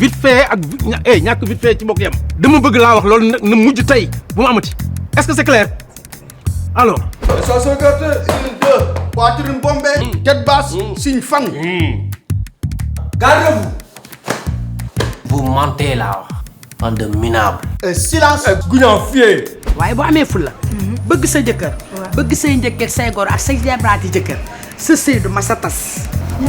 vite fait ak ñàkk vite fait ci bokk yam dama bëgg laa wax loolu na mujj tey bu mu amati est-ce que c'est clair alors. station carte 1 2 poitrine bombée tête basse signe fang. Gardez-vous. Vous mentez là. Bande de minables. Silence. Gougnanfier. waaye boo amee fulla bëgg sa jëkkër bëgg say njëkk ak say gor ak say jabraati jëkkër sa sëy du ma sa tas.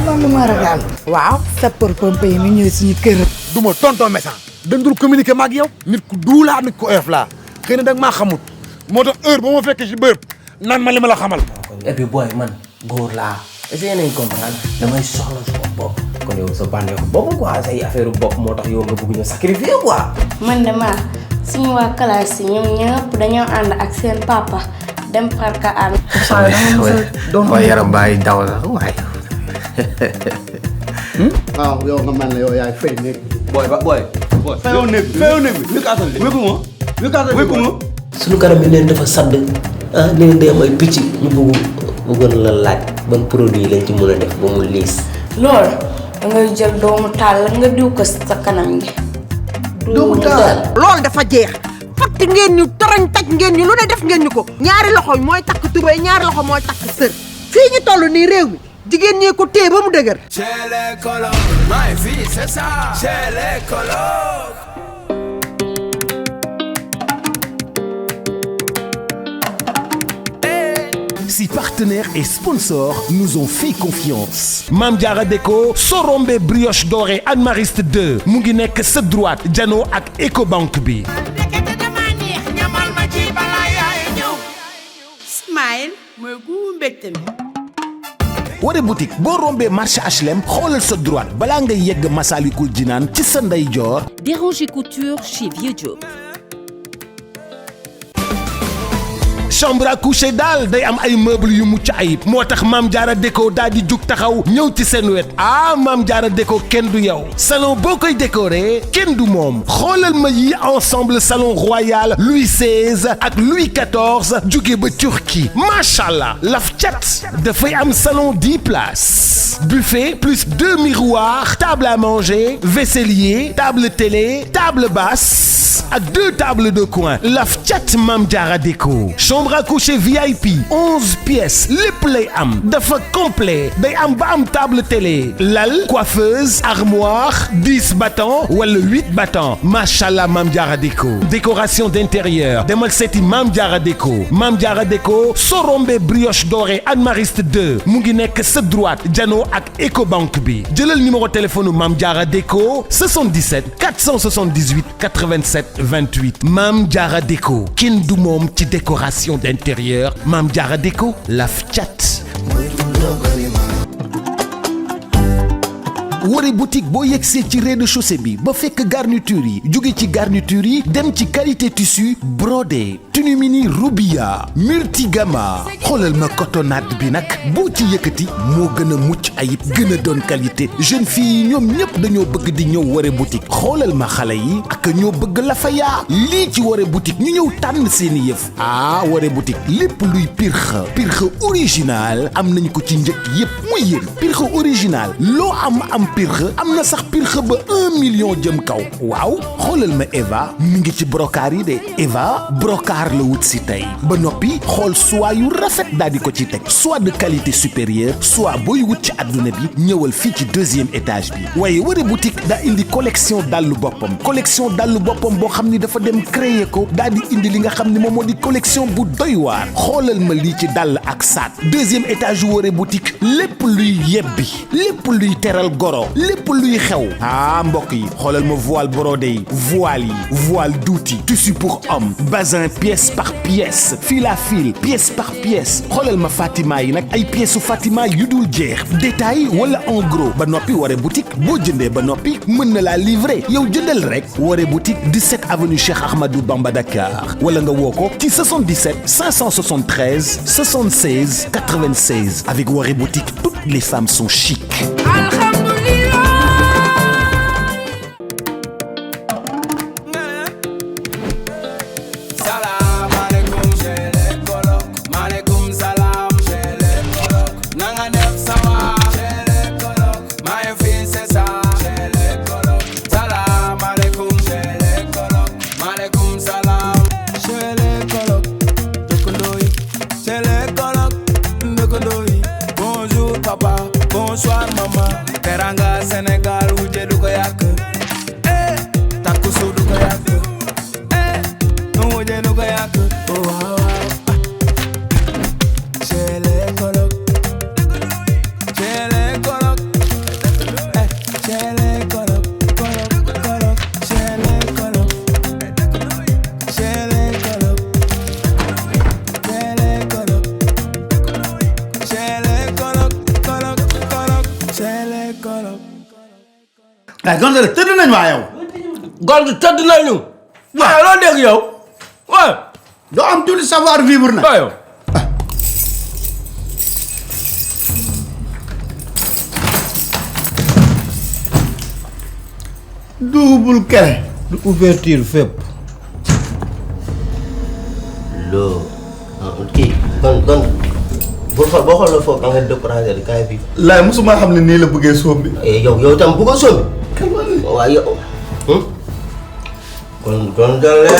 loolu ma ragal. waaw sapeur pompier mi ñëw suñu kër. du ma tonton méchant. dañ dul communiquer ma ak yow. nit ku duulaa nit ku oyof laa. xëy na da nga maa xamut. moo tax heure ba ma fekkee ci bërëb naan ma li ma la xamal. Et puis boy man góor laa essayé nañ comprendre damay soxla sama bopp kon yow sa bànneexu bopp quoi say affaire bopp moo tax yow nga bëgg ñu sacrifier quoi. man dama suñu waa classe yi ñoom ñëpp dañoo ànd ak seen papa dem parc ànd. waaye yaram bàyyi daw sax waaye. waaw yow nga mel ne yow yaay fay nekk. booy. feew nekk bi. wékku ma. suñu garab yi neen dafa sadd neen day am ay picc ñu bëggoon la laaj ban produit lañ ci mën a def ba mu liis. loolu da ngay jël doomu taal nga diw ko sa kanam gi. doomu taal. loolu dafa jeex. fatt ngeen ñu tarañ taj ngeen ñu lu ne def ngeen ñu ko. ñaari loxo mooy takk tubéy ñaari loxo mooy takk sër. fii ñu toll nii réew mi jigéen ñee ko téye ba mu dëgër. Chez les colocs, ma vie c'est ça. Chez les colocs. Si partenaires et sponsors nous ont fait confiance. Mame Diarra Déco Sorombe brioche dorée Anne Mariste 2 mu ngi nekk sa droite jano ak Ecobank bi. Smile mooy gu mbégte mi. Waré boutique boo rombee marché HLM xoolal sa droite balaa ngay yegg Massalikul Jinaan ci sa ndeyjoor. Déranger couture chez Vieux Diop. chambre à coucher daal day am ay meubles yu mucc ayib moo tax Mame Diarra Déco daal di jug taxaw ñëw ci seen wet Mame Diarra Déco kenn du yow salon boo koy décorer kenn du moom xoolal ma yi ensemble salon royal Louis XVI ak Louis XIV jóge ba Turquie macha allah laf cat dafay am salon 10 places buffet plus 2 miroirs table à manger vaisselier table télé table basse ak 2 tables de coin laf cat Mame Diarra Déco chambre à coucher VIP 11 pièces lépp lay am dafa complet day am ba am table télé lal coiffeuse armoire 10 battants wala 8 battants machallah Mame Diarra Déco décoration d'intérieur demal seeti Mame Diarra Déco Mame Diarra Déco Sorombe brioche dorée Anne Mariste 2 mu ngi nekk sa droite jano ak Ecobank bi jëlal numéro téléphone Mame Diarra Déco 77 478 87 28 Mame Diarra Déco kenn du moom ci décoration d'intérieur Mame Diarra Déco laf cat. Waré boutique boo yegsee ci rez-de-chaussée bi ba fekk garniture yi jóge ci garniture yi dem ci qualité tissu brodé tenue mini Rubia multigama xoolal ma cotonnade bi nag boo ci yëkkati moo gën a mucc ayib gën a doon qualité jeune fille yi ñoom ñëpp dañoo bëgg di ñëw Waré boutique xoolal ma xale yi ak ñoo bëgg la fa yaa lii ci Waré boutique ñu ñëw tànn seeni yëf Waré boutique lépp luy pirxe original am nañ ko ci njëkk yëpp muy yéen pirxe original loo am pirxe am na sax pirxe ba 1 million jëm kaw waaw xoolal ma Eva mi ngi ci brocart yi de Eva brocart la wut si tey ba noppi xool soie yu rafet daal di ko ci teg soit de qualité supérieure soit booy wut ci adduna bi ñëwal fii ci 2e étage bi waaye Waré boutique daa indi collection dallu boppam boo xam ni dafa dem créer ko daal di indi li nga xam ni moom moo di collection bu doy waar xoolal ma lii ci dàll ak saat 2e étage Waré boutique lépp luy yebbi lépp luy teral goro lépp luy xew mbokk yi xoolal ma voile brodé yi voile d'outil tissu pour homme bazin pièce par pièce fil à fil pièce par pièce xoolal ma Fatima yi nag ay pièces Fatima yu dul jeex détail wala en gros ba noppi Waré boutique boo jëndee ba noppi mën na laa livrer yow jëndal rek Waré boutique 17 avenue Cheikh Ahmadou Bamba Dakar wala nga woo ko ci 77 573 76 96 avec Waré boutique toutes les femmes sont chic. Salam bonsoir mama teranga Sénégal wuje du ko yàq takku su du ko yàq wuje du ko yàq waaw Chele kolok Chele kolok Chele kolok kolok Chele kolok Chele kolok Chele kolok Chele kolok Chele kolok ay Gonzalo tëdd nañ waa yow. Gonzalo tëdd nañu. waaw loo dégg yow. waaw. doo am tuuti savoir vivre na. waaw. double kere. du ouverture fépp. loo kii kon boo xooloo foofu da nga découragé di kaay fii. laay mosuma xam ne nii la bëggee soom bi. yow tam bëgg a soom bi. waaw yow. kon dalee.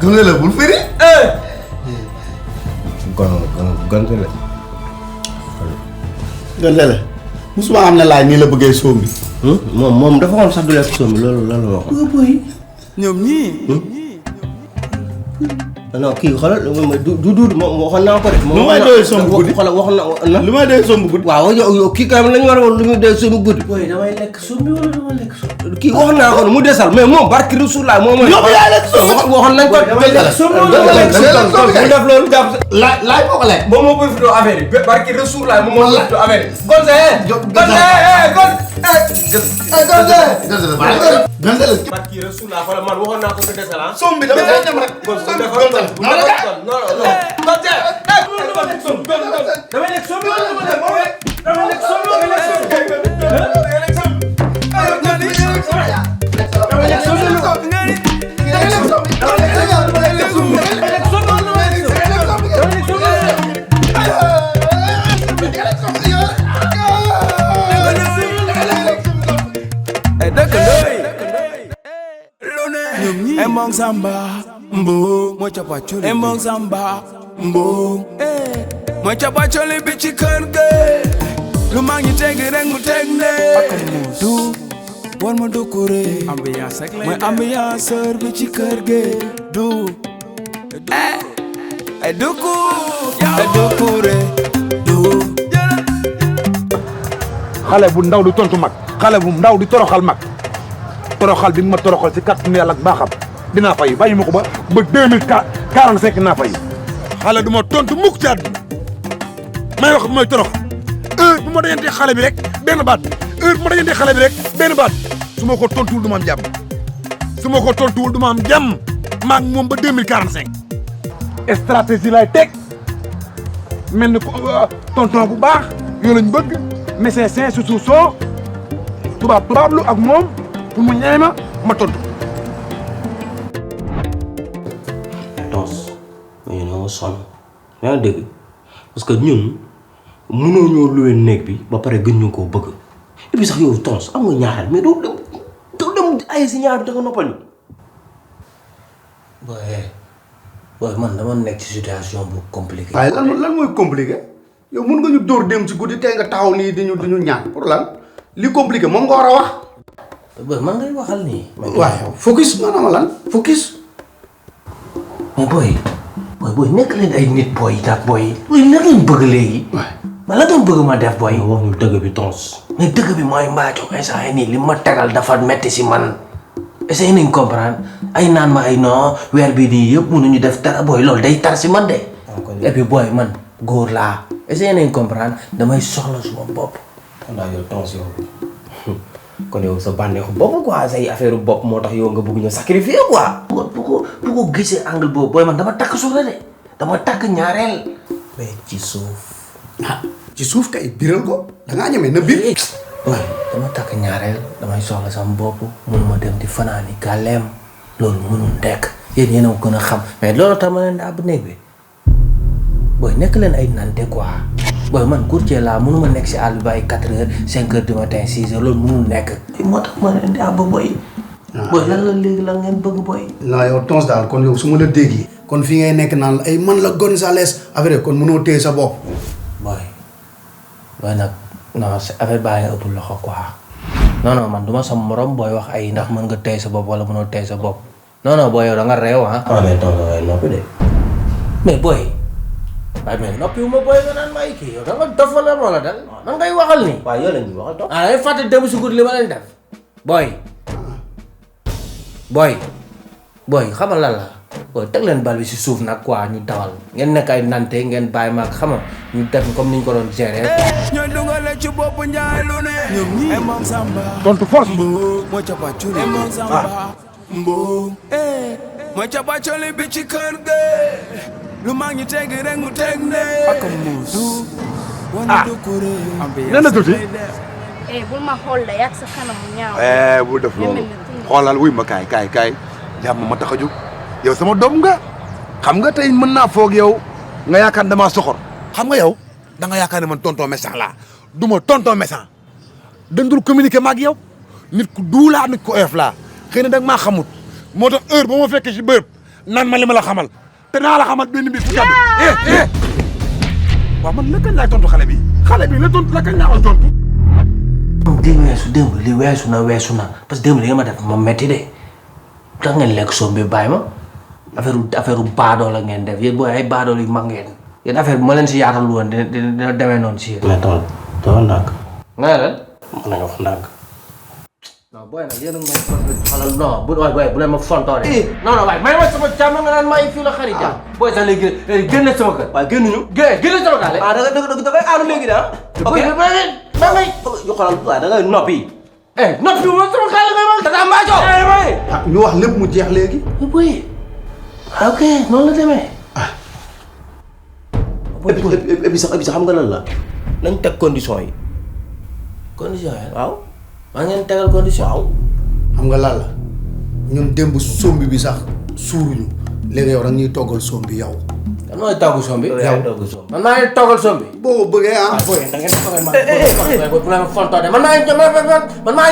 Gonzalo bul firi. Gonzalo. Gonzalo mosuma xam ne laay nii la bëggee soom bi. moom dafa xool sax du lekk soom bi loolu la waxoon. ñoom ñii. non kii xoolal du moom waxoon naa ko de. lu may doyee somb guddi xoolal waxoon na. lu may doyee somb guddi. waaw yow kii kay lañu war a woon lu muy doyee somb guddi. booy damay lekk somb bi wala dama lekk somb. kii waxoon naa ko ne mu desal mais moom barki Rasulullah moom mooy. yow yaa lekk somb waxoon nañ ko. damay lekk somb mu def loolu jàpp sa. laay boo ko lekk. moom moo koy fitoo affaire yi barki Rasulullah moom moo koy fitoo affaire yi. Gonzalo barki Rasulullah xoolal man waxoon naa ko du desal ah. somb bi dama koy ñam rek. Embong samba mbo mo chapa chuli embong samba mbo mo chapa chuli bi ci kër ga lu mag ñi teg rek mu teg ne du war ma du kuré ambiance ak mooy ambianceur bi ci kër ga du du kuré du xale bu ndaw du tontu mag xale bu ndaw di toroxal mag toroxal bi ma toroxal ci kàttanu yàlla ak baaxam dinaa fay bàyyi ma ko ba 2045 naa fay xale du ma tontu mukk ci àdduna may wax mooy torox heure bu ma dajantee xale bi rek benn baat heure bu ma dajantee xale bi rek benn baat su ma ko tontuwul du ma am jàmm su ma ko tontuwul du ma am jàmm maag moom ba 2045 stratégie lay teg mel ni tonton bu baax yoo lañ bëgg mécecin su suuf soo tubaab lu ak moom pour mu ñaay ma tontu. Tons ñu ñoo sonn yaa ngi dégg parce que ñun mënoo ñoo loué néeg bi ba pare gën ñu koo bëgg et puis sax yow Tons am nga ñaareel mais doo dem ay si ñaar bi da nga noppal ñu. booy man dama nekk ci situation bu compliqué. waaye lan mooy compliqué yow mun nga ñu dóor dem ci guddi tey nga taxaw nii di ñu ñaan pour lan li compliqué moom nga war a wax. booy man ngay waxal nii. waaw focus maanaam lan focus. mais booy nekk leen ay nit booy itam booy nekk leen bëgg léegi. man la doon bëgg ma def booy. wax ñu dëgg bi Tons. mais dëgg bi mooy mbaaco instant yii nii li ma tegal dafa metti si man. essayé nañ comprendre ay naan ma ay non weer bii nii yëpp mënuñu def dara booy loolu day tar si man de. et puis booy man góor laa. essayé nañ comprendre damay soxla suma bopp. xanaa yow Tons yow. kon yow sa bànneexu bopp quoi say affaire bopp moo tax yow nga bëgg ñu sacrifier quoi. bu ko gisee angle boobu booy man dama takk soxla de dama takk ñaareel. mais ci suuf. ah ci suuf kay biral ko da ngaa ñeme na bir. waaw dama takk ñaareel damay soxla sama bopp mënuma dem di fanaani gàlleem loolu mënul nekk yéen yéen a gën a xam mais loolu tax ma leen daa bu néeg bi booy nekk leen ay nante quoi. booy man courtier laa mënuma nekk si àll bi ay 4 heures 5 heures du matin 6 heures loolu mënul nekk. moo tax ma leen di àbb booy. booy lan la léegi la ngeen bëgg booy. non yow Tons daal kon yow su ma la déggee kon fi ngay nekk naan ay man la Gonzales affaire kon mënoo téye sa bopp. boy nag non affaire baa ngi ëpp loxo quoi non man duma sama morom booy wax ay ndax mën nga téye sa bopp wala mënoo téye sa bopp non booy yow da nga réew ah. mais tonton noppi de mais booy waaye mais noppi wu ma booy nga naan may kii yow da nga dof wala moo la dal man ngay waxal ni. waaw yow la ñuy waxal toog. day fàtte démb si guddi li ma leen def booy xamal lan la. booy teg leen bal bi si suuf nag quoi ñu dawal ngeen nekk ay nante ngeen bàyyi ma xam nga ñu def comme ni ñu ko doon gérer. ñooy dugale ci bopp njaay lu ne. ñoom ñii moom Samba. tontu force. Mbow moo capaculi. moom Samba. Mbow. moo capaculi bi ci kër ga. lu mag ñi teg rek mu teg ne. ak muus. nee na tuuti. bul ma xool la yàgg sa kanam ñaaw. bu def loolu xoolal wuy ma kaay jàmm ma tax a jóg yow sama doom nga xam nga tey mën naa foog yow nga yaakaar damaa soxor xam nga yow da nga yaakaar ne man tonton méchant laa du ma tonton méchant dañ dul communiquer ma ak yow nit ku duulaa nit ku oyof laa xëy na da nga maa xamut moo tax heure ba ma fekkee si bërëb naan ma li ma la xamal te naa la xamal benn bis bu jàdd waaw man la kañ laay tontu xale bi la tontu la kañ laa koy tontu. démb li weesu na parce que démb li nga ma def ma metti de tax ngeen lekk soom bi bàyyi ma affaire baadoo la ngeen def yéen booy ay baadoo yu mag ngeen yéen affaire bi ma leen si yaatal woon dina demee noonu si yéen. mais tawal ndànk. nga ne leen. mën nañu wax ndànk. non booy nag yéen a ngi may xalal non bu leen ma fontoo de. non waaye may ma sama càmm nga naan maa ngi fii la xarit ja. booy sax léegi génn sama kër. waaye génnuñu. génn sama kër. da ngay aaru léegi da ok da ngay xoolal waaw da ngay noppi. noppi wu ma sama xaalis ngay wax. tata Mbathio. ñu wax lépp mu jeex léegi. boy ok noonu la demee. et puis sax xam nga lan la nañ teg condition yi. condition yi waaw. maa ngeen tegal condition. waaw xam nga lan la ñun démb sombi bi sax suuruñu léegi yow da ñuy toggal sombi yow. kan mooy togg sombi. yow man maa ngi toggal sombi. boo bëggee ah. booy da ngeen defal bu leen fontoo de man maa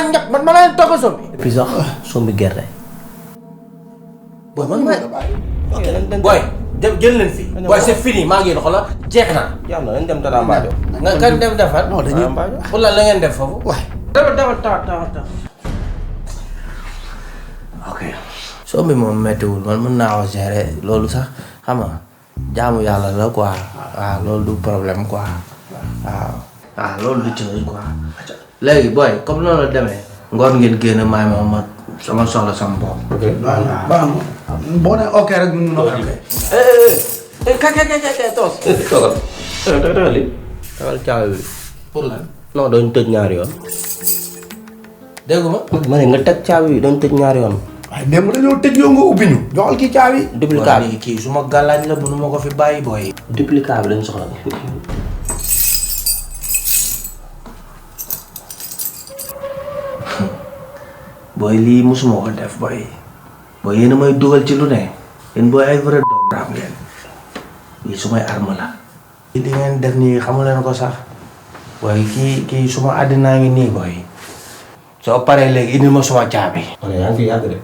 ngi toggal sombi. et puis sax sombi gerte. booy man maa ok booy jël leen fii. booy c'est fini maa ngi yéen xoolal jeex na. yaa na nañ dem Tata Mbathio. nga kan dem defar. non dañuy pour lan la ngeen def foofu. waay. dawal taw. ok. sombi moom méttiwul man mën naa ko gérer loolu sax xam nga jaamu yàlla la quoi waaw loolu du problème quoi waaw loolu du ci quoi. léegi booy comme noonu la demee. ngoon ngeen génn maay ma sama soxla sama bopp. ok baax na boo nee ok rek ñu mun a. kay toos. toogal. toogal li. toogal caabi bi. pour lan. non doon tëj ñaari yoon. dégg nga. ma ne nga teg caabi bi doon tëj ñaari yoon. waaye démb dañoo tëj yow nga ubbi ñu. joxal kii caabi. duplicate bi kii su ma gàllaaj la mënu ma ko fi bàyyi booy. duplicate bi lañ soxla. booy lii mosuma ko def booy yéen a may dugal ci lu ne yéen booy ay vrai doom raam ngeen lii su may arme la. li ngeen def nii xamu leen ko sax booy kii suma àddinaa ngi nii booy soo paree léegi indi ma suma caabi. on est yaa ngi fi yàgg de.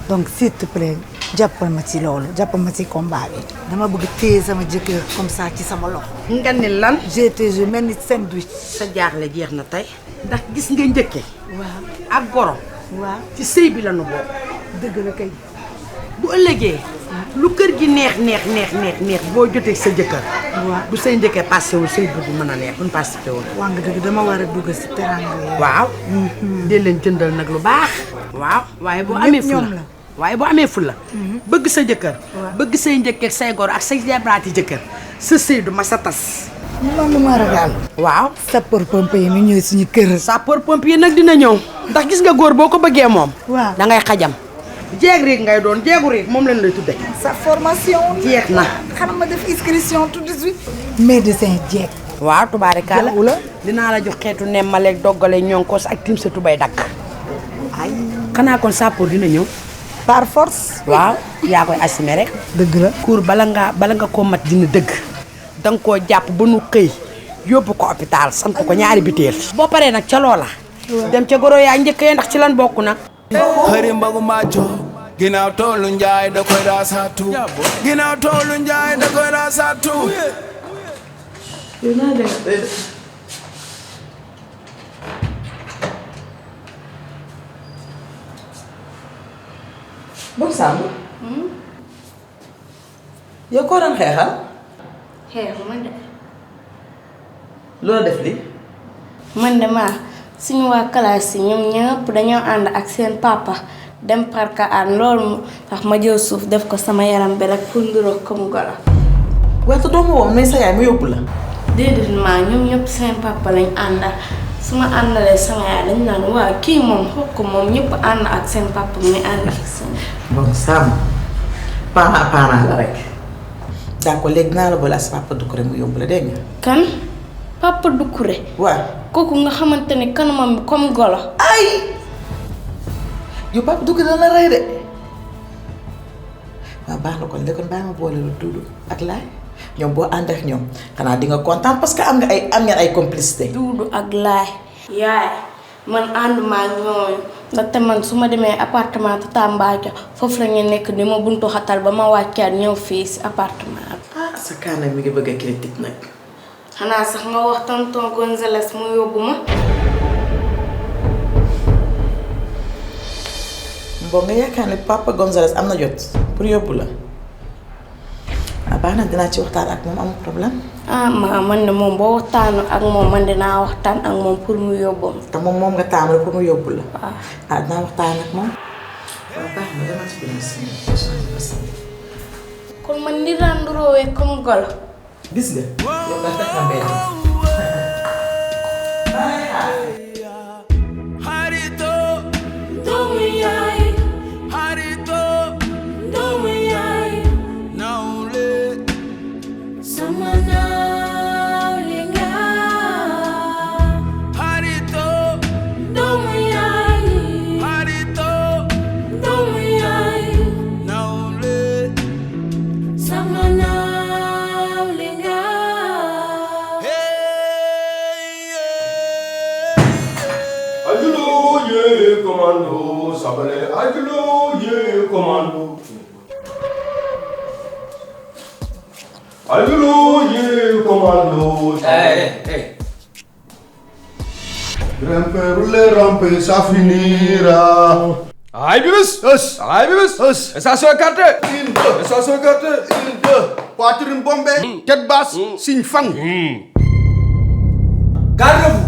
donc s'il te plaît jàppal ma ci loolu jàppal ma ci combat bi dama bëgg téye sama jëkkër comme ça ci sama loxo. nga ne lan. je mel ni sandwich. sa jaaxle jeex na tey. ndax gis nga njëkke. waaw ak goro. waaw ci sëy bi la nu bokk. dëgg la kay. bu ëllëgee. lu kër gi neex boo jotee sa jëkkër. waaw bu say njëkkee passé wul say bëgg mën a neex buñ passé wul. waa nga dëgg dama war a dugg si teranga yi. waaw. dee leen jëndal nag lu baax. waaw waaye boo amee fulla waaye boo amee fulla bëgg sa jëkkër. bëgg say njëkkee say goro ak say jabraati jëkkër sa sëy du ma sa tas. man lu ma ragal. waaw. sapeur-pompier mi ñëw suñu kër. sapeur-pompier nag dina ñëw. ndax gis nga góor boo ko bëggee moom. waaw da ngay xajam. jeeg riig ngay doon jeegu riig moom lañ lay tudde. sa formation. jeex na. xanaa ma def inscription tout de suite. médecin jeeg. waaw tubaarikàlla. jàpp la dinaa la jox xeetu nemmaleeg doggale ñonkos ak tim sa tubay dakk. ay xanaa kon sapeur dina ñëw. par force. waaw yaa koy assumé rek. dëgg la. kuur bala nga koo mat dina dëgg. danga koo jàpp ba nu xëy yóbbu ko hôpital sant ko ñaari biteel. boo paree nag ca loola. dem ca goro yaa njëkkee ndax ci lan bokk nag. xëri mbagu Mbathio ginnaaw toolu njaay da koy raasatu ginnaaw toolu njaay da koy raasatu yow naa def Boy Samb yow koo doon xeexal xeexu man de loola def li man de maa suñu waa classe yi ñoom ñëpp dañoo ànd ak seen papa dem parka aan loolu tax ma jël suuf def ko sama yaram bi rek pour nduroog comme golo. waaye te doomu woon mais sa yaay mu yóbbu la déedéet maa ñoom ñëpp seen papa lañ àndal su ma àndalee sama yaay dañ naan waa kii moom xokk moom ñëpp ànd ak seen papa muy ànd ak seen. bon Samb parent la rek d'accord léegi dinaa la boole ak sa papa Doucouré mu yóbbu la dégg nga. kan papa Doucouré. waaw kooku nga xamante ne kanamam bi comme golo. ay yow papa Doucouré dana la rey de waaw baax na kon léegi kon bàyyi ma boole la Doudou ak Laay ñoom boo ànd ak ñoom xanaa di nga kontaan parce que am ngeen ay complicité. Doudou ak Laay. yaay man ànduma ak ñooñu ndaxte man su ma demee appartement Tamba foofu la ñu nekk di ma buntu xatal ba ma wàccaat ñëw fii si appartement bi. ah sa kaana mi ngi bëgg a critique nag. xanaa sax nga wax tonton Gonzales mu yóbbu ma. mboo nga yaakaar ne papa Gonzales am na jot pour yóbbu la ah baax na dinaa ci waxtaan ak moom amul problème. ah man de moom boo waxtaanu ak moom man dinaa waxtaan ak moom pour mu yóbbu ma. te moom nga taamu pour mu yóbbu la. waaw ah dinaa waxtaan ak moom. waaw baax na dama ci benn kon man ni daan duroowee comme golo. gis nga yow nga teg na mbedd. Harito doomu yaay Harito doomu yaay nawle sama nawle nga Harito doomu yaay Harito doomu yaay nawle sama nawle nga Ajulo ye commando sabale ajulo ye commando ajulo ye commando hey rampe ça finira ay bibis station carte station carte poitrine bombée tête basse signe fang Gardez-vous.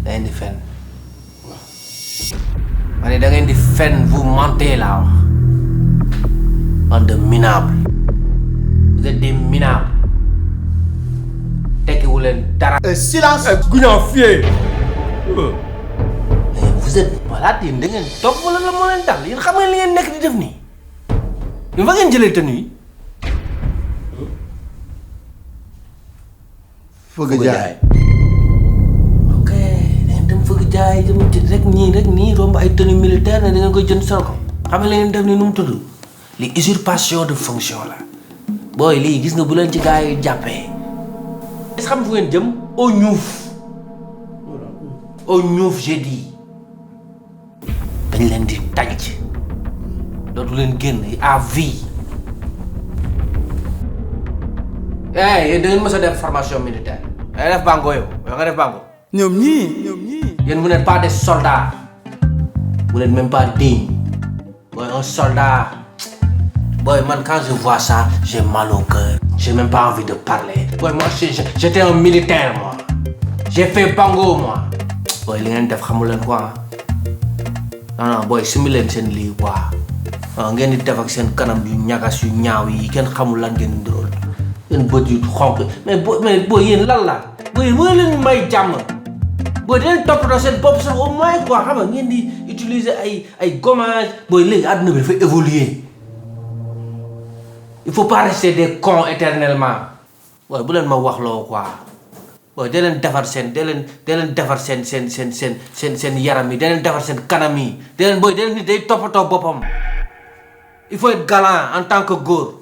da ngeen di fen ma ne da ngeen di fen vous mentez laa wax bande de minables vous êtes des minables tekkiwu leen dara. silence. Gougnanfier. mais vous êtes malade yéen da ngeen toog wala la moo leen dal yéen xam ngeen li ngeen nekk di def nii yéen fa ngeen jëlee tenue yi. fëgg jaay. ok da ngeen dem fëgg jaay jëm rek nii romb ay tenue militaire ne da ngeen koy jënd sol ko xam nga li ngeen def nii nu mu tudd li usurpation de fonction la booy lii gis nga bu leen ci gars yi jàppee est-ce xam fu ngeen jëm au ñuuf j'ai dit dañ leen di tànc dootu leen génn à vie. yéen da ngeen mës a def formation militaire da nga def bango yow nga def bango. ñoom ñii. yéen vous n'êtes pas des soldats vous n'êtes même pas dignes booy un soldat booy man quand je vois ça j'ai mal au cœur j'ai même pas envie de parler booy moi j'étais un militaire moi j'ai fait bango moi booy li ngeen def xamul leen quoi non booy simi leen seen lii quoi ngeen di def ak seen kanam yu ñagas yu ñaaw yi kenn xamul lan ngeen ndróol seen bët yu xonq mais booy yéen lan la booy yéen leen may jàmm booy di leen toppatoo seen bopp sax au moins quoi xam nga ngeen di utiliser ay gommage booy léegi àdduna bi dafa évoluer il faut pas rester des cons éternellement booy bu leen ma wax loo quoi booy da leen defar seen seen yaram yi da leen defar seen kanam yi da leen booy da leen nit day toppatoo boppam il faut être galant en tant que góor.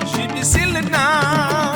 She be silly now.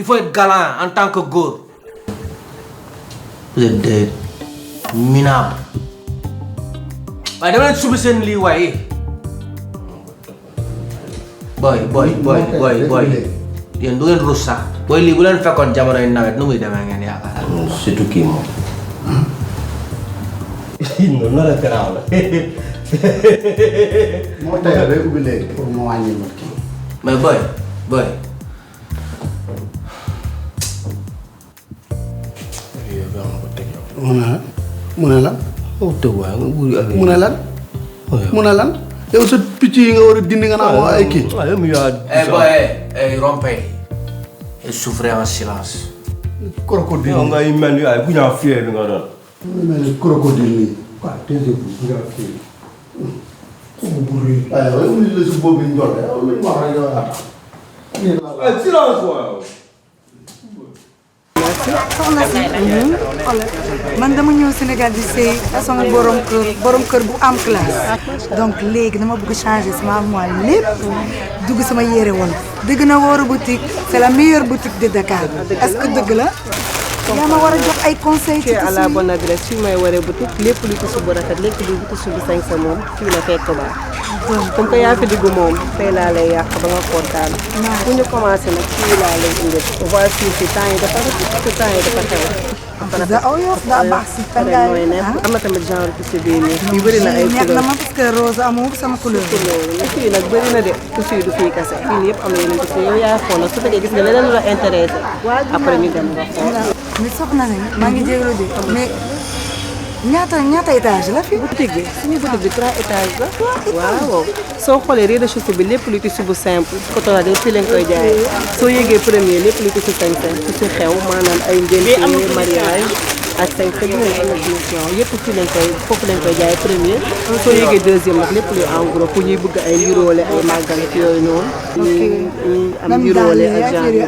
faut être galant en tant que góor. vous êtes des minables. waaye dama leen subi seen lii waaye. boy. yéen du ngeen rus sax. booy lii bu leen fekkoon jamonoy nawet nu muy demee ngeen yaakaar. surtout kii moom. non non la garaaw la. moo tey rek ubbi léegi pour mu wàññi ma kii. mais boy. mu ne lan. mu ne lan. mu ne lan. yow sa picc yi nga war a dindi nga naan ay kii. boy rompez. et souffrez en silence. crocodile yow ngay mel ni ay bu ñaa fier nga doon. mel ni crocodile nii. waaw déedéet bu ñaa fier. waaye yow indi la si boobu ñu joxe yow lu ñu wax rek yow yaa tax. silence waaw. soxna si man dama ñëw Sénégal di sëy sama borom kër bu am classe donc léegi dama bëgg changer sama armoire lépp dugg sama yére woon dëgg na Woro boutique c'est la meilleure boutique de Dakar est-ce que dëgg la yaa ma war a jox ay conseils ci à la bonne adresse fii may Woro boutique lépp lu ci subu rafet lépp lu ci subu 500 moom fii la fekk baax comme que yaa fi diggu moom tey laa lay yàq ba nga kontaan bu ñu commencé nag fii laa lay indi voici si temps yi dafa daa baax si tàngaay am na tamit genre tissu bii nii bii bëri na ay neex na ma parce que rose amoo sama couleur fii nag bëri na de tissu yi du fii kese fii nii yëpp am na yeneen tissu yow yaay xool nag su fekkee gis nga leneen lu la intéressé après ñu dem nga xool mais soxna nañ maa ngi jégalu de mais ñaata étage la fi boutique bi suñu boutique bi 3 étages la waaw soo xoolee rez-de-chaussée bi lépp lu tissu bu simple coton de fii lañ koy jaayee soo yéegee premier lépp lu tissu sañse tissu xew maanaam ay ngénte mariage ak sañse bi nga am na finition yëpp fii lañ koy foofu lañ koy jaayee premier soo yéegee deuxième nag lépp luy en gros pour ñuy bëgg ay liroole ay màggal ak yooyu noonu am liroole ak genre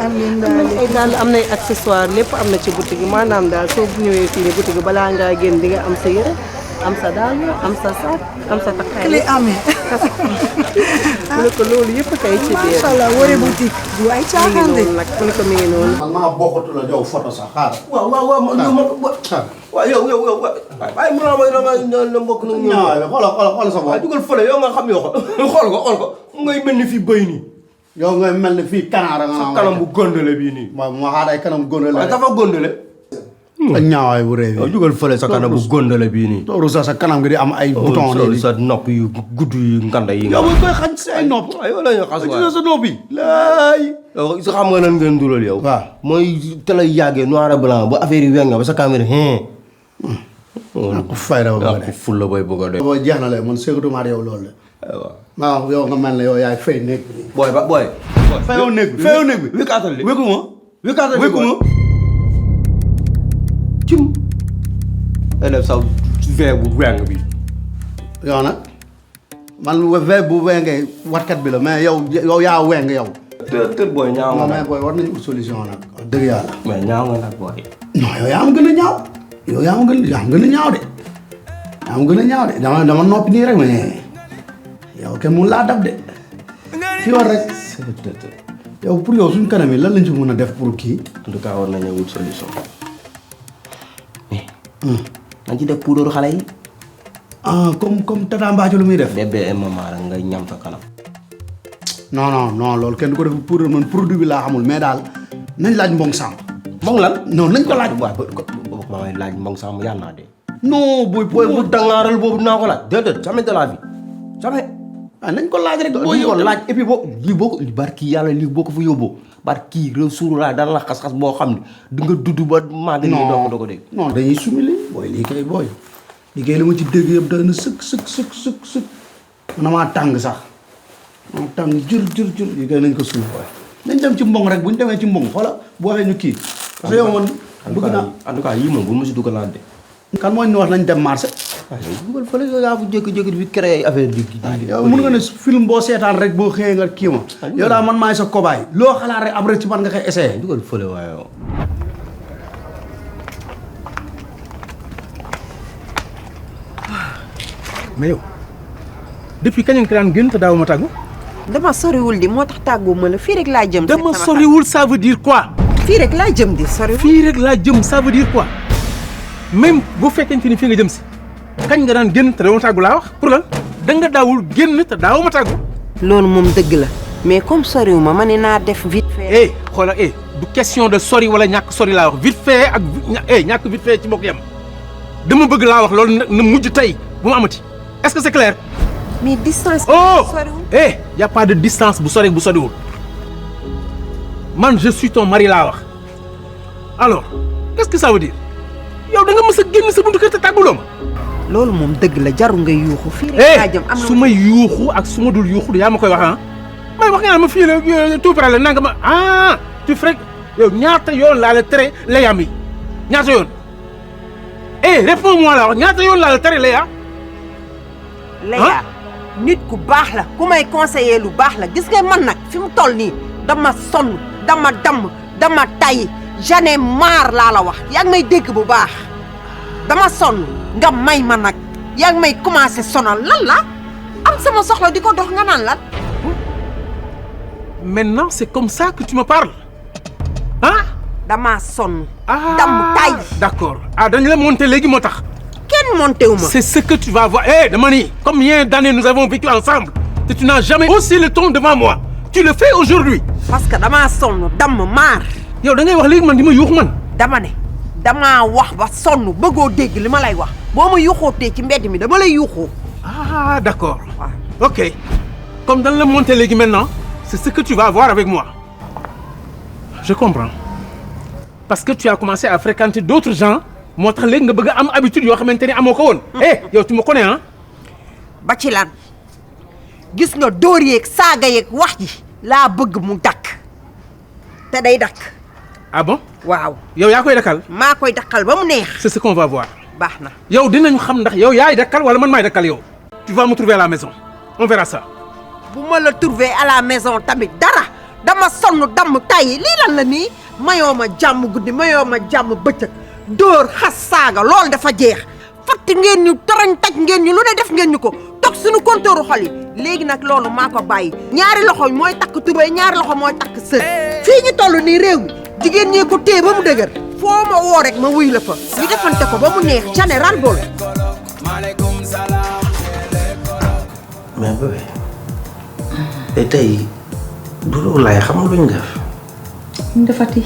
ay daal am nay accessoire lépp am na ci boutique bi maanaam daal soo ñëwee fii ni boutique bi balaa ngaa génn di nga am sa yére am sa daal am sa sac am sa takkaay clé amee mu ne ko loolu yëpp kay ci biir macha allah Woro boutique du ay caaxaan de nag mu ne ko mi ngi noonu man maa bokkatu la jow photo sax xaar. waaw yow waaye mu la mbokk nag ñëw. xoolal sa bopp. waaw dugal fële yow nga xam yow xool ko ngay mel ni fii bëy nii. yow ngay mel ni fii kanaara nga naan. sa kanam bu gondale bii nii. waaw ma xaar ay kanam gondale. waaw dafa gondale. ak ñaawaay bu rëy bi. yow dugal fële sa kanam bu gondale bii nii. tooru sa kanam gi di am ay bouton nii. sa nopp yu gudd yu nganda yi. yow koy xañ si ay nopp. yow la ñu xas waay sa nopp yi. laay. yow su xam nga nan ngeen dural yow. waaw mooy télé yàggee noir et blanc ba affaire yi weñ nga ba sa caméra ku fayda ba bëgg a dee ful la booy bëgg a dee. boo jeex na le man ségatuma yow loolu la. waaw yow nga mel ne yow yaay fay néeg bi. booy. fayoo néeg bi fayoo néeg bi. wékkaatal li wékku ma. wékku ma. cim. élève sa vee bu weng bi. yow nag man vee bu wengee watkat bi la mais yow yaa weng yow. tër booy ñaaw nga mais booy war nañu ut solution nag wax dëgg yàlla. mais ñaaw nga nag booy. non yow yaa am gën a ñaaw. yow yaa am gën a ñaaw de. yaa am gën a ñaaw de dama noppi nii rek mais yow kenn mun laa dab de. fi war rek. yow pour yow suñ kanam yi lan lañ ci mën a def pour kii. en tout cas war nañu wut solution. nañ ci def poudre xale yi. comme tata Mbacke lu muy def. bébé maman rek ngay ñam sa kanam. non loolu kenn du ko def poudre man produit bi laa xamul mais daal nañ laaj mbong sàmm. mbong lan. non nañ ko laaj. waaw ba may laaj mbong sàmm yàlla naa dee. non booy bu dangaaral boobu dinaa ko laaj. déedéet jamais de la vie jamais. nañ ko laaj rek. boo ko laaj et puis lii boo ko barki yàlla lii boo ko fa yóbboo barki Rasulullah dana la xas-xas boo xam ne di nga dudd ba màgg nii doo ko dégg. non dañuy sumili booy lii kay booy lii kay li ma ci dégg yëpp da na sëkk man maa tàng sax maa tàng jur yi kay nañ ko suuf booy nañ dem ci mbong rek bu ñu demee ci mbong xoola boo waxee ñu kii parce que yow man bëgg naa en tout cas yii moom bu ma si dugalaat de. kan moo ñu wax nañ dem marché. waaw yow dugal fële yow yaa bu jékki-jékki bi créé affaire bi. yow mun nga ne film boo seetaan rek boo xëyee nga kii ma. yow daal man maay sa cobaye. loo xalaat rek après ci man nga koy essayé. dugal fële waaye yow. mais yow depuis kañ nga daan gën te daaw ma tàggu. dama soriwul di moo tax tàggu ma la fii rek laa jëm. dama soriwul ça veut dire quoi. fii rek laa jëm di sori. fii rek laa jëm ça veut dire quoi même bu fekkente ni fii nga jëm si kañ nga daan génn te daawu ma tàggu laa wax pour lan da nga daawul génn te daawu ma tàggu. loolu moom dëgg la mais comme soriwuma ma ne naa def vite fait. xoolal du question de sori wala ñàkk sori laa wax vite fait ak ñàkk vite fait ci bokk yam dama bëgg laa wax loolu na mujj tey bu ma amati est-ce que c'est clair. mais distance. soriwul y a pas de distance bu sori bu soriwul man je suis ton mari laa wax alors qu'est-ce que ça veut dire yow da nga mës a génn sa buntu kër te tàgguloo ma. loolu moom dëgg la jarul ngay yuuxu. fii rek laa jëm am na su may yuuxu ak su ma dul yuuxu yaa ma koy wax may wax nga naan ma fii la tout près la nanga ma tu ferais yow ñaata yoon laa la tere layam yi ñaata yoon réponds-moi la wax ñaata yoon laa la tere laya. Leya nit ku baax la ku may conseiller lu baax la gis nga man nag fi mu toll nii dama sonn dama damm dama tay j'en ai marre laa la wax yaa ngi may dégg bu baax dama sonn nga may ma nag yaa ngi may commencé sonal lan la am sama soxla di ko dox nga naan lan. Maintenant c'est comme ça que tu me parles dama sonn. damm tay. d'accord dañu la monté léegi moo tax. kenn monté wu ma. c'est ce que tu vas voir dama ni combien d'années nous avons vécu ensemble et tu n'as jamais haussé le ton devant moi tu le fais aujourd'hui. parce que damaa sonn damm maar. yow da ngay wax léegi man di ma yuux man. dama ne damaa wax ba sonn bëggoo dégg li ma lay wax boo ma yuuxootee ci mbedd mi dama lay yuuxoo. d'accord ok comme dañ la monté léegi maintenant c'est ce que tu vas voir avec moi je comprends parce que tu as commencé à fréquenter d'autres gens moo tax léegi nga bëgg a am habitude yoo xamante ni amoo ko woon. yow tu me connais ba ci lan gis nga dóor yeeg saaga yeeg wax ji laa bëgg mu dakk te day dakk. ah bon. waaw yow yaa koy dakkal. maa koy dakkal ba mu neex. c'est ce qu'on va voir. baax na yow dinañu xam ndax yow yaay dakkal wala man maay dakkal yow. tu vas me trouver à la maison on verra ça. bu ma la trouver à la maison tamit dara dama sonn damm tay lii lan la nii mayoo ma jàmm guddi mayoo ma jàmm bëccëg dóor xas saaga loolu dafa jeex fatt ngeen ñu tarañ taj ngeen ñu lu ne def ngeen ñu ko toog suñu kontooru xol yi léegi nag loolu maa ko bàyyi ñaari loxo mooy takk tubéy ñaari loxo mooy takk sër fii ñu toll nii réew mi jigéen ñee ko téye ba mu dëgër foo ma woo rek ma wuy la fa ñu defante ko ba mu neex général bool. mais bébé te tey du loolu laay xam nga luñ def. ñu defati.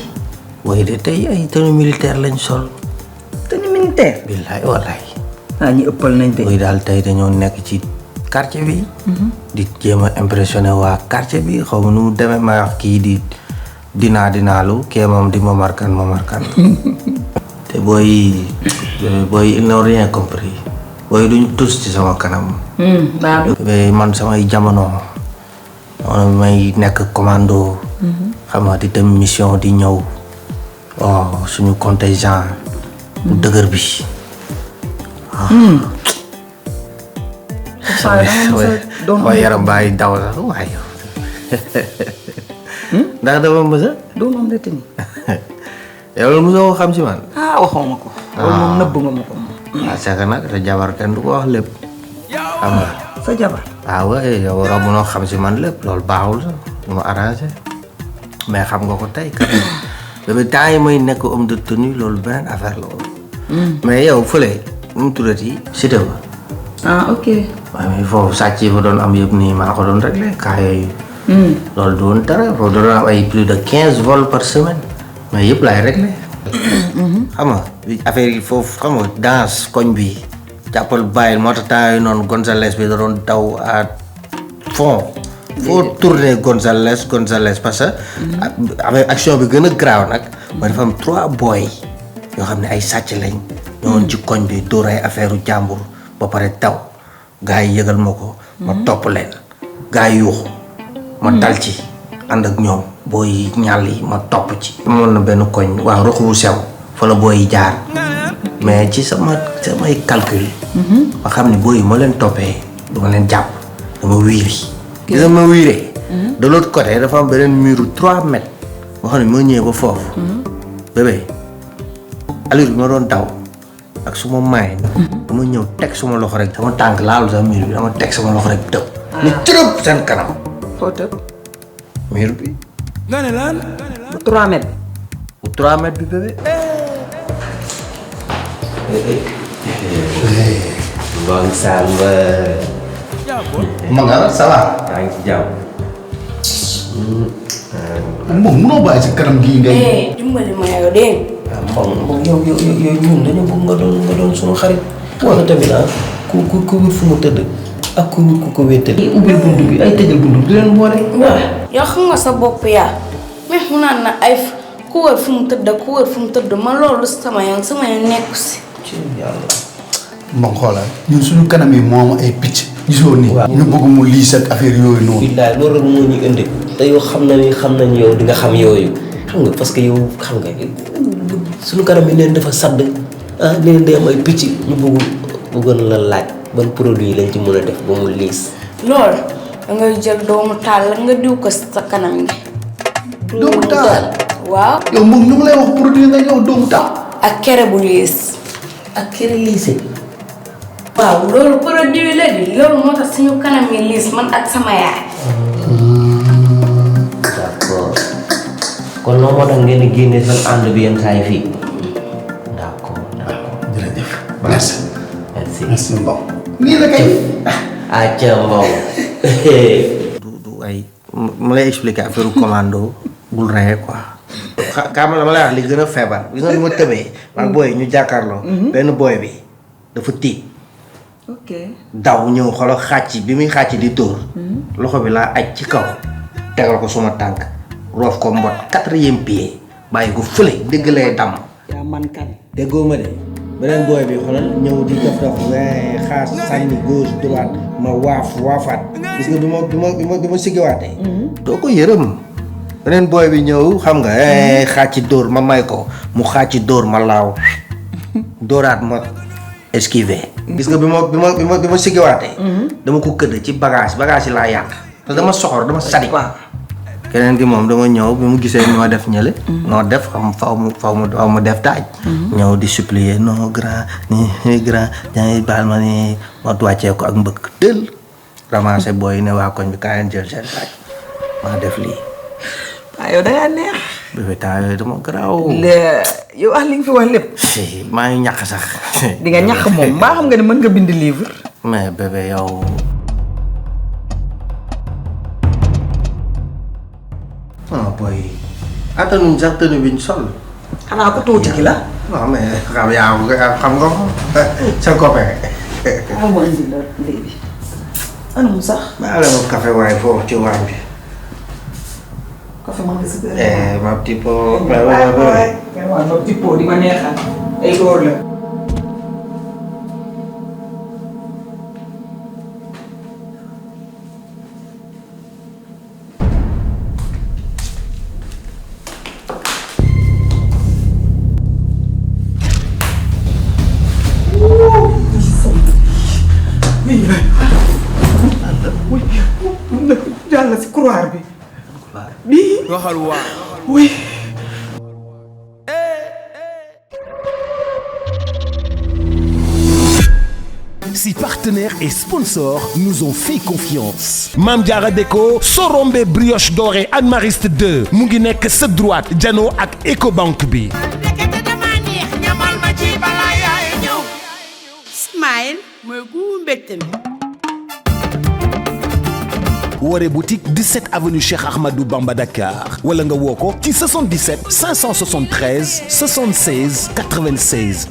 waaye de tey ay tenue militaire lañ sol. tenue militaire. billaay wallaay. ñi ëppal nañ de. mooy daal tey dañoo nekk ci quartier bi. di jéem a impressionné waa quartier bi xaw ma nu mu demee may wax kii di dinaalu kii moom di mamarkan. te booy ils n'ont rien compris. booy duñ tus ci sama kanam. man samay jamono. may nekk commando. xam nga di dem mission di ñëw. suñu contingent. bu dëgër bi. waaye yaram bàyyi daw sax waaye. ndax dafa mës a. doo moom la tënk. yow loolu mosoo ko xam si man. waxoo ma ko. loolu moom nëbb nga ma ko. c'est que nag sa jabar kenn du ko wax lépp. xam nga. sa jabar. waaye yow war a mënoo xam si man lépp loolu baaxul sax du ma arrangé mais xam nga ko tey kat. bébé temps yi may nekk homme de tenue loolu beneen affaire la woon. mais yow fële nu mu tuddati cité ba. ok. waaye mais foofu sàcc yi fa doon am yëpp nii maa ko doon réglé cas yooyu. loolu du woon dara foofu doon am ay plus de 15 vols par semaine mais yëpp laay réglé. xam nga affaire yi foofu xam nga danse koñ bi jàppal bàyyil moo tax temps yooyu noonu Gonzalez bi da doon daw à fond. foo tourner Gonzalez parce que. avec action bi gën a graaw nag. mooy dafa am 3 boy yoo xam ne ay sàcc lañ. ñëwoon ci koñ bi dóor ay affaire jàmbur ba pare taw gars yi yëgal ma ko. ma topp leen gars yi yuuxu ma dal ci ànd ak ñoom booy ñàll yi ma topp ci. amoon na benn koñ waaw ruq bu sew fa la booy jaar mais ci samay calcul. ma xam ne booy yi ma leen toppee du ma leen jàpp dama wiiri. gis nga ma wiiree. de l'autre côté dafa am beneen muru 3 mètres boo xam ne moo ñëwee ba foofu. bébé allure bi ma doon daw ak suma maay. dama ñëw teg suma loxo rek sama tànk laalu sax mur bi dama teg sama loxo rek tëb. ni cërëb seen kanam. foo tëb. mur bi. nga ne lan. bu 3 mètres. 3 mètres bi bébé. Bang Samba. Manga ça va. yaa ngi ci jàmm. moom munoo bàyyi si kanam gii ngay. dimbali ma yow dégg moom yow ñun dañu bëgg nga doon suñu xarit. wax na tamit ku wut fu mu tëdd ak ku wut ku ko wéetal. ubbil buntu bi ay tëjal buntu bi du leen boole. waaw yow xam nga sa bopp yaa mais mu naan na ay ku wër fu mu tëdd ma loolu sama yoon nekku si. ci yàlla. moom xoolal ñun suñu kanam yi moom ay picc. gisoo ni ñu bëgg mu liis ak affaire yooyu noonu. billaay loolu rek moo ñu indi te yow xam nañ yow di nga xam yooyu xam nga parce que yow xam nga suñu kanam yi neen dafa sadd neen day am ay picc ñu bëggoon la laaj ban produit lañ ci mën a def ba mu liis. loolu dangay jël doomu taal la nga diw ko sa kanam gi. doomu taal waaw. yow moom ñu ngi lay wax produit nga ñëw doomu taal. ak kere bu liis. ak kere liise. waaw loolu produit la di loolu moo tax suñu kanam yi liis man ak sama yaay. d'accord kon loolu moo tax ngeen di génne seen ànd bi yenn saa yi fii. d'accord. jërëjëf merci. merci Mbow. nii la kay. acca Mbow. du ay ma lay expliquer affaire commando bul reye quoi. xam la ma lay wax li gën a feebar gis nga ni ma tëbee. man booy ñu jàkkaarloo. benn booy bi dafa tiit. ok daw ñëw xoolal xàcc bi muy xàcc di dóor. loxo bi laa aj ci kaw. tegal ko suma tànk. roof ko mbot 4e pied. bàyyi ko fële dégg lay dam. yaa man kan. déggoo ma de beneen booy bi xoolal ñëw di def xaas sànni gauche droite ma waafaat gis nga bi ma siggiwaatee. doo ko yërëm. beneen booy bi ñëw xam nga xàcc dóor ma may ko mu xàcc dóor ma laaw dóoraat ma esquiver. gis nga bi ma siggiwaatee. dama ko këdd ci bagage yi laa yàq parce que dama soxor dama sadik. keneen gi moom dama ñëw bi mu gisee noo def ñële. noo def xam faw mu def taaj. ñëw di supplier non grand ni grand yaa baal ma ni ma wàccee ko ak mbëkk tël ramassé booy ne waa koñ bi kaa leen jël seen taaj maa def lii. yow da ngaa neex. bébé temps yooyu dama garaaw. yow li nga fi wax lépp. maa ngi ñàkk sax. di nga ñàkk moom mbaa xam nga ne mën nga bind livre. mais bébé yow. ah boy attanuñ sax tënu biñ sol. xanaa ko tuuti ki la. non mais xam nga ko sa copain. ah ma indi la léegi. ana mu sax. maa la ma café waaye foofu ci waañ bi. café man nga si biir. ma petit pot. waaw ma petit pot di ma neexal ay góor la. jàll si couloir bi. bii. waxal waa. oui. Si partenaires et sponsors nous ont fait confiance. Mame Diarra Déco Sorombe brioche dorée Anne Mariste 2 mu ngi nekk sa droite jano ak Ecobank bi. Smile mooy gu mbégte mi. Woré boutique 17 avenue Cheikh Ahmadou Bamba Dakar wala nga woo ko ci 77 573 76 96.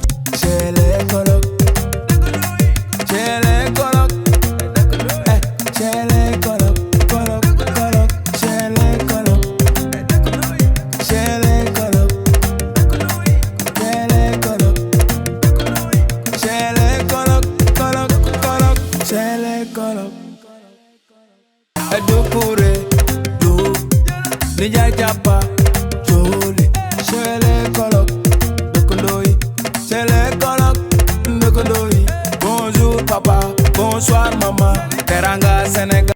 Bonjour papa, bonsoir maman, teranga Sénégal.